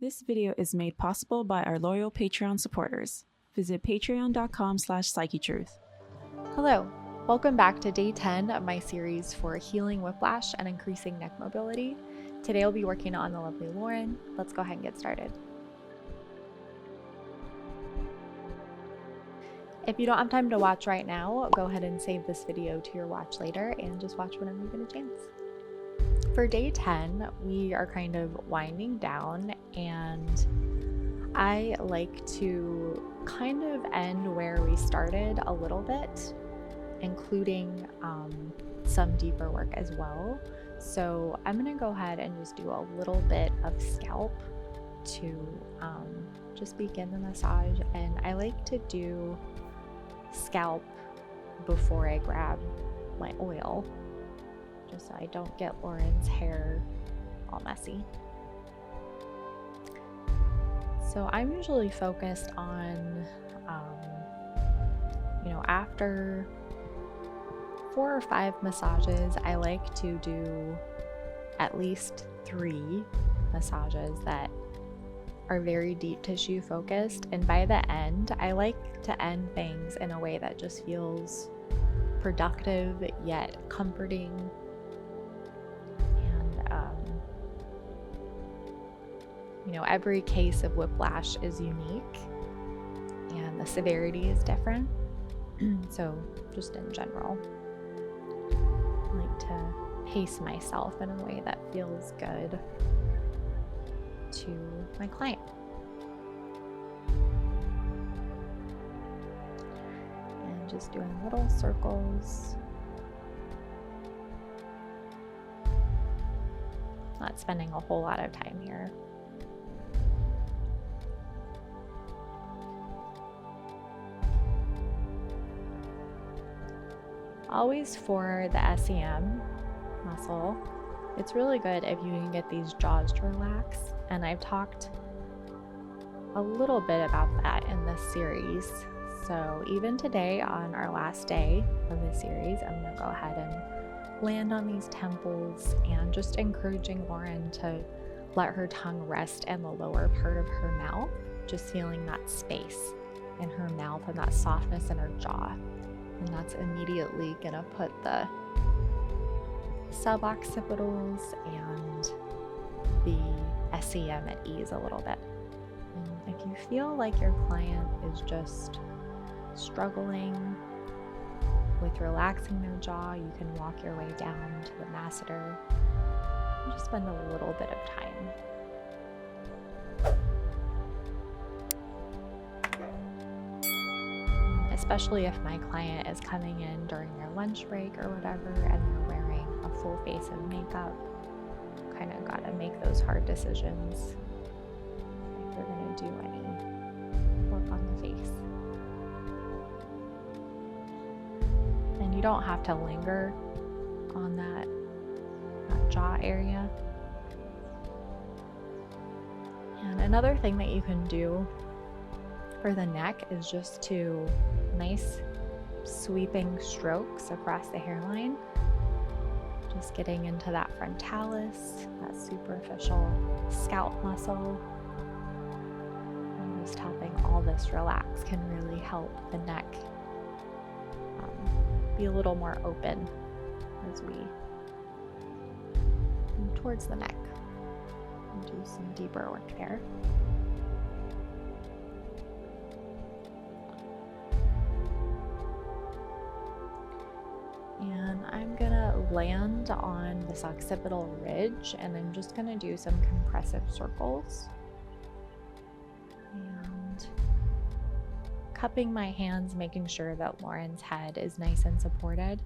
This video is made possible by our loyal Patreon supporters. Visit patreon.com/psychetruth. Hello, welcome back to day 10 of my series for healing whiplash and increasing neck mobility. Today I'll be working on the lovely Lauren. Let's go ahead and get started. If you don't have time to watch right now, go ahead and save this video to your watch later and just watch whenever you get a chance. For day 10, we are kind of winding down, and I like to kind of end where we started a little bit, including some deeper work as well. So I'm going to go ahead and just do a little bit of scalp to just begin the massage, and I like to do scalp before I grab my oil, just so I don't get Lauren's hair all messy. So I'm usually focused on, after 4 or 5 massages, I like to do at least 3 massages that are very deep tissue focused. And by the end, I like to end things in a way that just feels productive yet comforting. Every case of whiplash is unique and the severity is different. So just in general, I like to pace myself in a way that feels good to my client. And just doing little circles. Not spending a whole lot of time here. Always for the SEM muscle, it's really good if you can get these jaws to relax, and I've talked a little bit about that in this series. So even today, on our last day of this series, I'm going to go ahead and land on these temples and just encouraging Lauren to let her tongue rest in the lower part of her mouth, just feeling that space in her mouth and that softness in her jaw. And that's immediately gonna put the suboccipitals and the SEM at ease a little bit. And if you feel like your client is just struggling with relaxing their jaw, you can walk your way down to the masseter and just spend a little bit of time. Especially if my client is coming in during their lunch break or whatever and they're wearing a full face of makeup, kind of got to make those hard decisions if they're going to do any work on the face. And you don't have to linger on that jaw area. And another thing that you can do for the neck is just to nice sweeping strokes across the hairline, just getting into that frontalis, that superficial scalp muscle, and just helping all this relax can really help the neck be a little more open as we move towards the neck and do some deeper work there. And I'm gonna land on this occipital ridge, and I'm just gonna do some compressive circles. And cupping my hands, making sure that Lauren's head is nice and supported.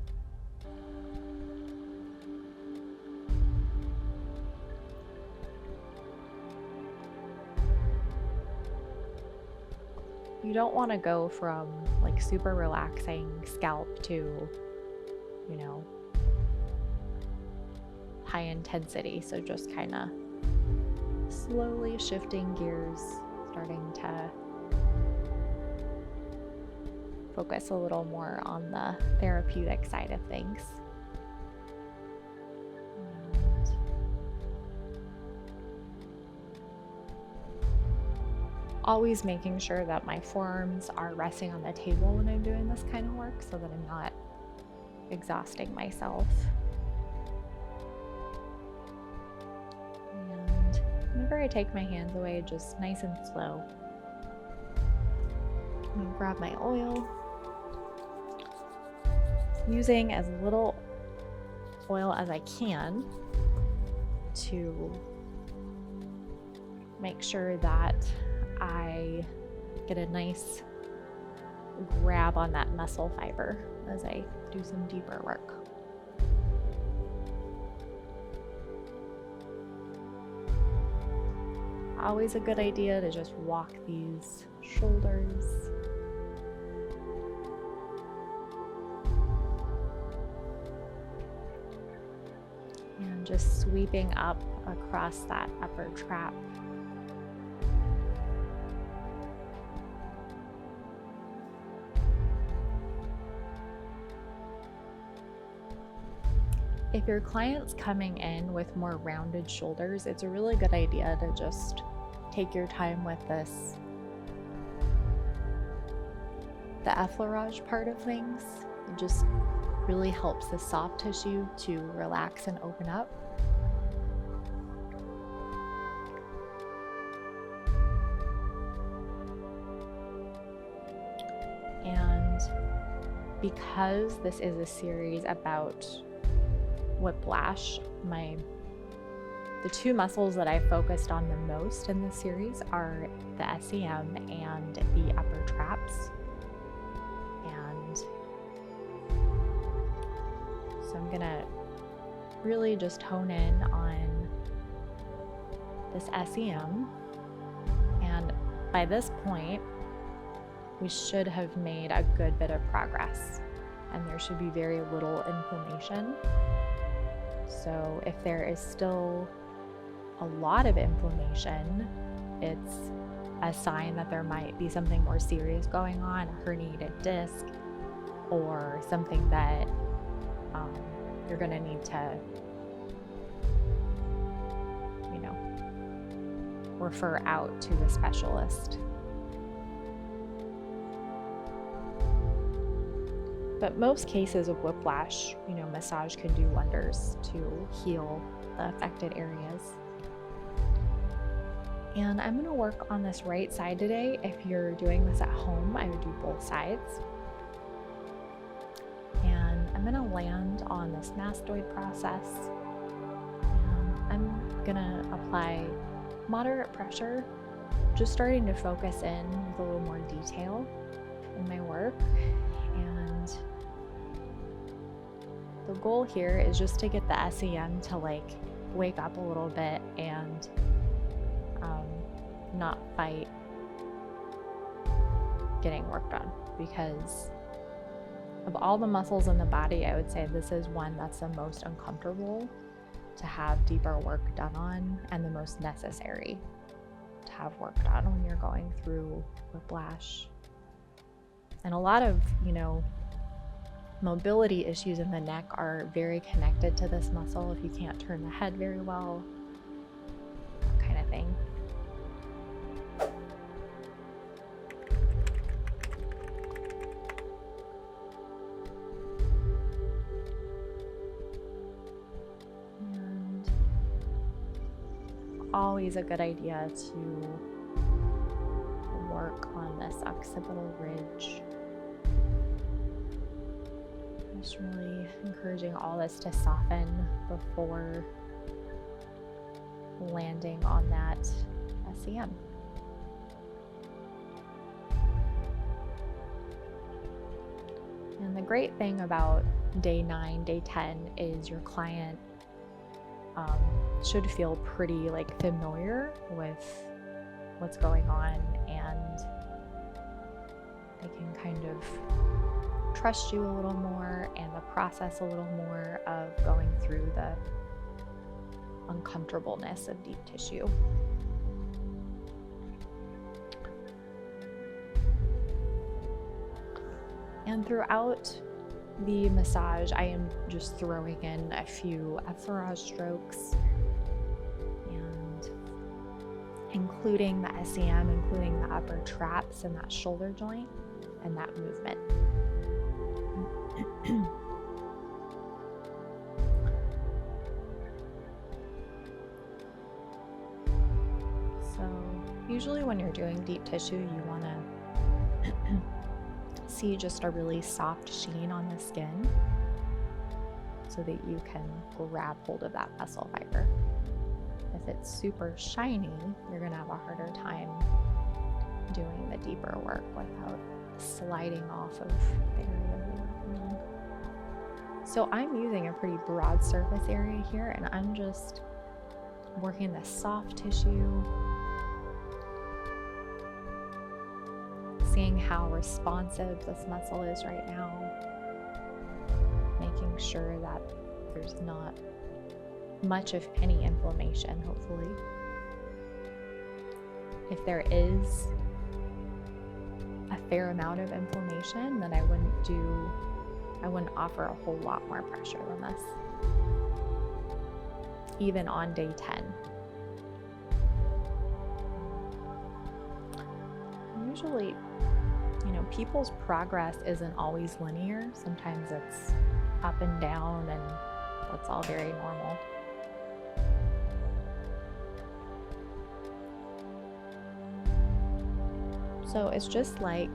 You don't want to go from like super relaxing scalp to high intensity, so just kind of slowly shifting gears, starting to focus a little more on the therapeutic side of things. And Always making sure that my forearms are resting on the table when I'm doing this kind of work so that I'm not exhausting myself. And whenever I take my hands away, just nice and slow, I'm gonna grab my oil, using as little oil as I can to make sure that I get a nice grab on that muscle fiber as I do some deeper work. Always a good idea to just walk these shoulders. And just sweeping up across that upper trap. If your client's coming in with more rounded shoulders, it's a really good idea to just take your time with this. The effleurage part of things, it just really helps the soft tissue to relax and open up. And because this is a series about whiplash, the two muscles that I focused on the most in this series are the SEM and the upper traps. And so I'm gonna really just hone in on this SEM. And by this point, we should have made a good bit of progress, and there should be very little inflammation. So if there is still a lot of inflammation, it's a sign that there might be something more serious going on, a herniated disc, or something that you're going to need to, refer out to a specialist. But most cases of whiplash, massage can do wonders to heal the affected areas. And I'm going to work on this right side today. If you're doing this at home, I would do both sides. And I'm going to land on this mastoid process. And I'm going to apply moderate pressure, just starting to focus in with a little more detail in my work. And the goal here is just to get the SEM to wake up a little bit and not fight getting work done, because of all the muscles in the body, I would say this is one that's the most uncomfortable to have deeper work done on, and the most necessary to have work done when you're going through whiplash. And a lot of, mobility issues in the neck are very connected to this muscle. If you can't turn the head very well, that kind of thing. And always a good idea to work on this occipital ridge. Just really encouraging all this to soften before landing on that SEM. And the great thing about day 9, day 10 is your client should feel pretty familiar with what's going on, and they can kind of trust you a little more and the process a little more of going through the uncomfortableness of deep tissue. And throughout the massage, I am just throwing in a few effleurage strokes and including including the SEM, including the upper traps and that shoulder joint and that movement. So usually when you're doing deep tissue, you want to see just a really soft sheen on the skin so that you can grab hold of that muscle fiber. If it's super shiny, you're going to have a harder time doing the deeper work without sliding off of the area you're working on. So I'm using a pretty broad surface area here, and I'm just working the soft tissue, seeing how responsive this muscle is right now, making sure that there's not much of any inflammation, hopefully. If there is a fair amount of inflammation, then I wouldn't offer a whole lot more pressure than this, even on day 10. Usually, people's progress isn't always linear. Sometimes it's up and down, and that's all very normal. So it's just like,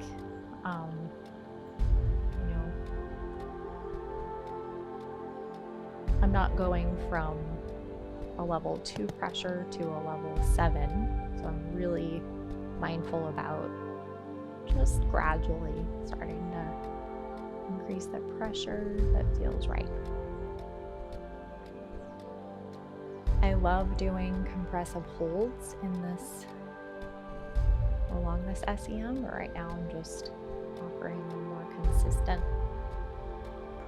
I'm not going from a level 2 pressure to a level 7. So I'm really mindful about just gradually starting to increase the pressure that feels right. I love doing compressive holds along this SEM, but right now I'm just offering a more consistent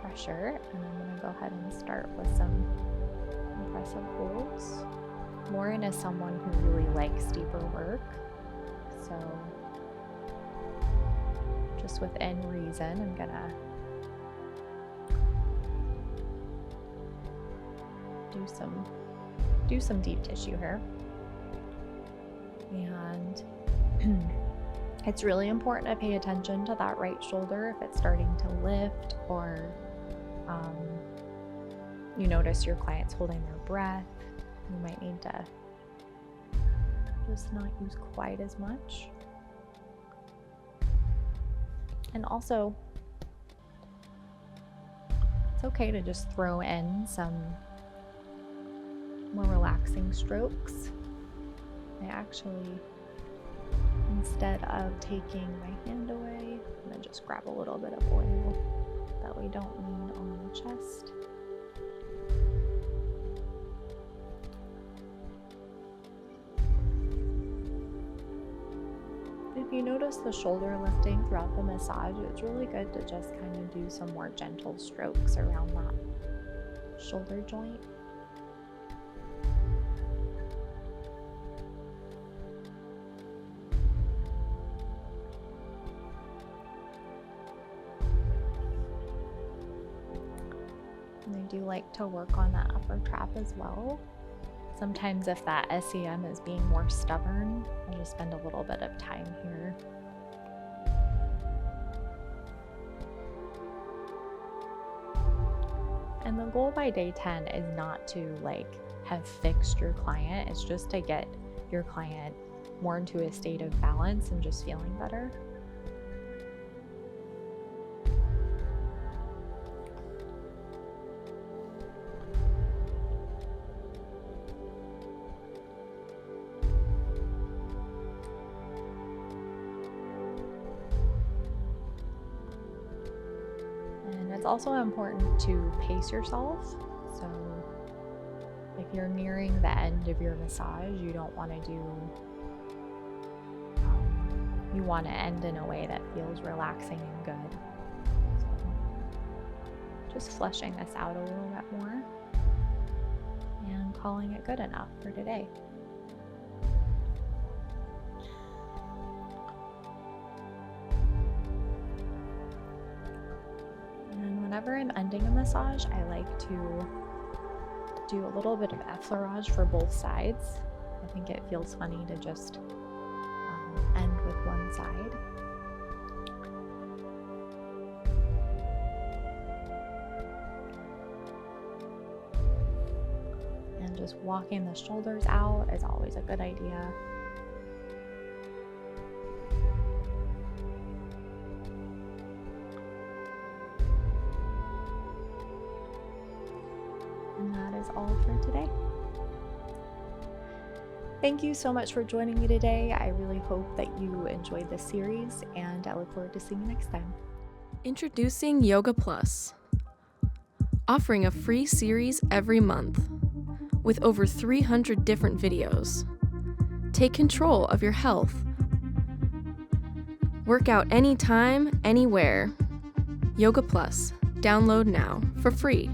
pressure, and I'm going to go ahead and start with some compressive holds. Lauren is someone who really likes deeper work, so just within reason, I'm gonna do some deep tissue here. And it's really important to pay attention to that right shoulder if it's starting to lift, or you notice your client's holding their breath. You might need to just not use quite as much. And also, it's okay to just throw in some more relaxing strokes. I actually, instead of taking my hand away, I'm going to just grab a little bit of oil that we don't need on the chest. If you notice the shoulder lifting throughout the massage, it's really good to just kind of do some more gentle strokes around that shoulder joint. And I do like to work on that upper trap as well. Sometimes if that SEM is being more stubborn, I'll just spend a little bit of time here. And the goal by day 10 is not to have fixed your client. It's just to get your client more into a state of balance and just feeling better. It's also important to pace yourself. So if you're nearing the end of your massage, you don't want to you want to end in a way that feels relaxing and good. So just fleshing this out a little bit more and calling it good enough for today. Whenever I'm ending a massage, I like to do a little bit of effleurage for both sides. I think it feels funny to just end with one side. And just walking the shoulders out is always a good idea. And that is all for today. Thank you so much for joining me today. I really hope that you enjoyed this series, and I look forward to seeing you next time. Introducing Yoga Plus, offering a free series every month with over 300 different videos. Take control of your health. Work out anytime, anywhere. Yoga Plus. Download now for free.